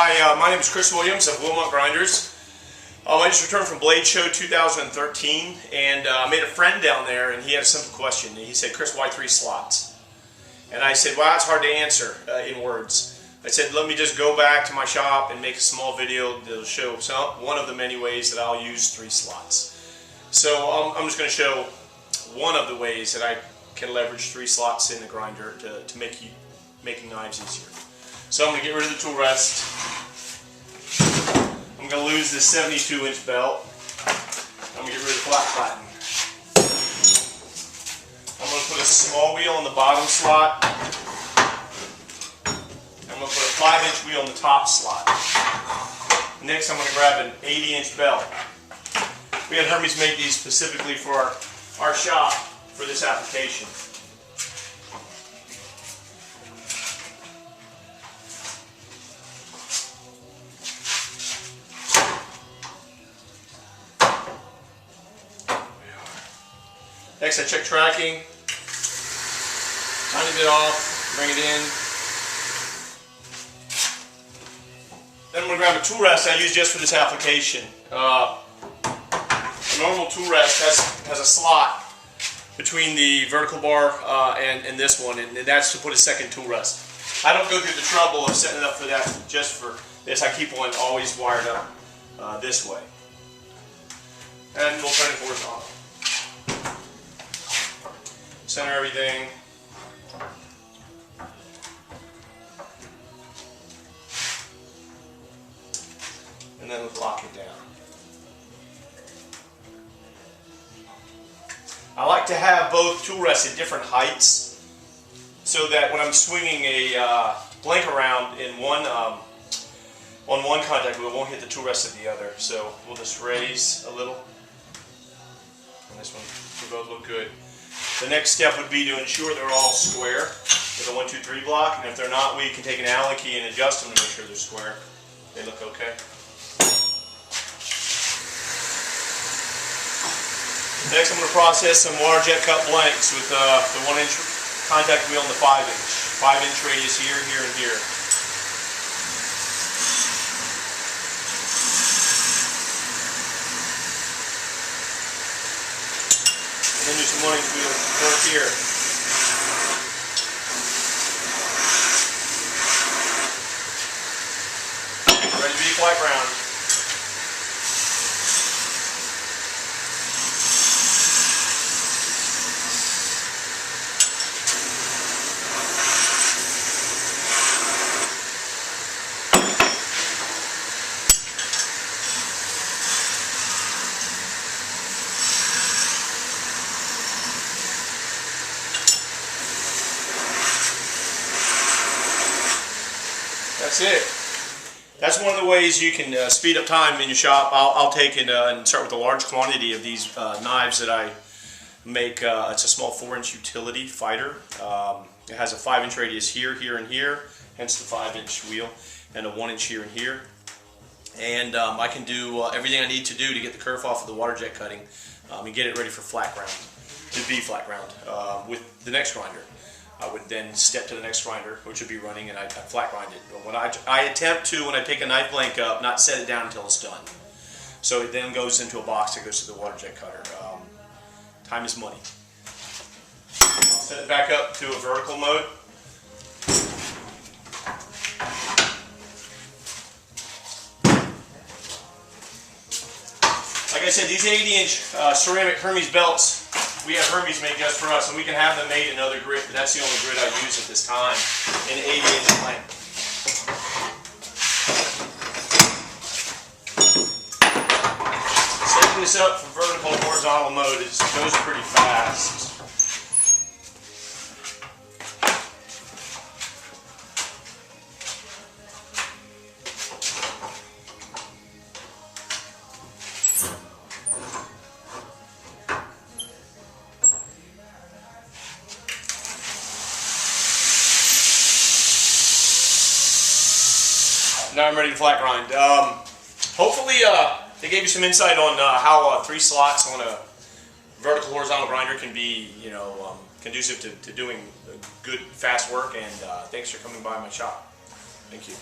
Hi, my name is Chris Williams of Wilmont Grinders. I just returned from Blade Show 2013, and I made a friend down there, and he had a simple question. He said, "Chris, why 3 slots?" And I said, "Well, it's hard to answer in words." I said, "Let me just go back to my shop and make a small video that'll show one of the many ways that I'll use 3 slots." So I'm just going to show one of the ways that I can leverage 3 slots in the grinder to make making knives easier. So I'm going to get rid of the tool rest. I'm going to lose this 72-inch belt. I'm going to get rid of the flat platen. I'm going to put a small wheel on the bottom slot. I'm going to put a 5-inch wheel on the top slot. Next, I'm going to grab an 80-inch belt. We had Hermes make these specifically for our shop for this application. Next, I check tracking, tiny bit off, bring it in. Then I'm going to grab a tool rest I use just for this application. A normal tool rest has a slot between the vertical bar and this one, and that's to put a second tool rest. I don't go through the trouble of setting it up for that just for this. I keep one always wired up this way. And we'll turn it horizontal. Center everything. And then we'll lock it down. I like to have both tool rests at different heights so that when I'm swinging a blank around in on one contact wheel, it won't hit the tool rest of the other. So we'll just raise a little. And this one, they both look good. The next step would be to ensure they're all square with a 1, 2, 3 block, and if they're not, we can take an Allen key and adjust them to make sure they're square. They look okay. Next, I'm going to process some water jet cut blanks with the 1-inch contact wheel and the 5-inch. 5-inch radius here, here, and here. And then do some 1-inch wheel work here. Ready to be flat ground. That's it. That's one of the ways you can speed up time in your shop. I'll take it and start with a large quantity of these knives that I make. It's a small 4-inch utility fighter. It has a 5-inch radius here, here, and here, hence the 5-inch wheel, and a 1-inch here and here. And I can do everything I need to do to get the kerf off of the water jet cutting and get it ready for flat ground, to be flat ground with the next grinder. I would then step to the next grinder, which would be running, and I'd flat grind it. But when I attempt to, when I take a knife blank up, not set it down until it's done. So it then goes into a box that goes to the water jet cutter. Time is money. I'll set it back up to a vertical mode. Like I said, these 80-inch ceramic Hermes belts, we have Hermes make just for us, and we can have them made in other grit, but that's the only grit I use at this time, in 80-inch length. Setting this up for vertical and horizontal mode goes pretty fast. Now I'm ready to flat grind. Hopefully they gave you some insight on how 3 slots on a vertical horizontal grinder can be, conducive to doing good fast work. And thanks for coming by my shop. Thank you.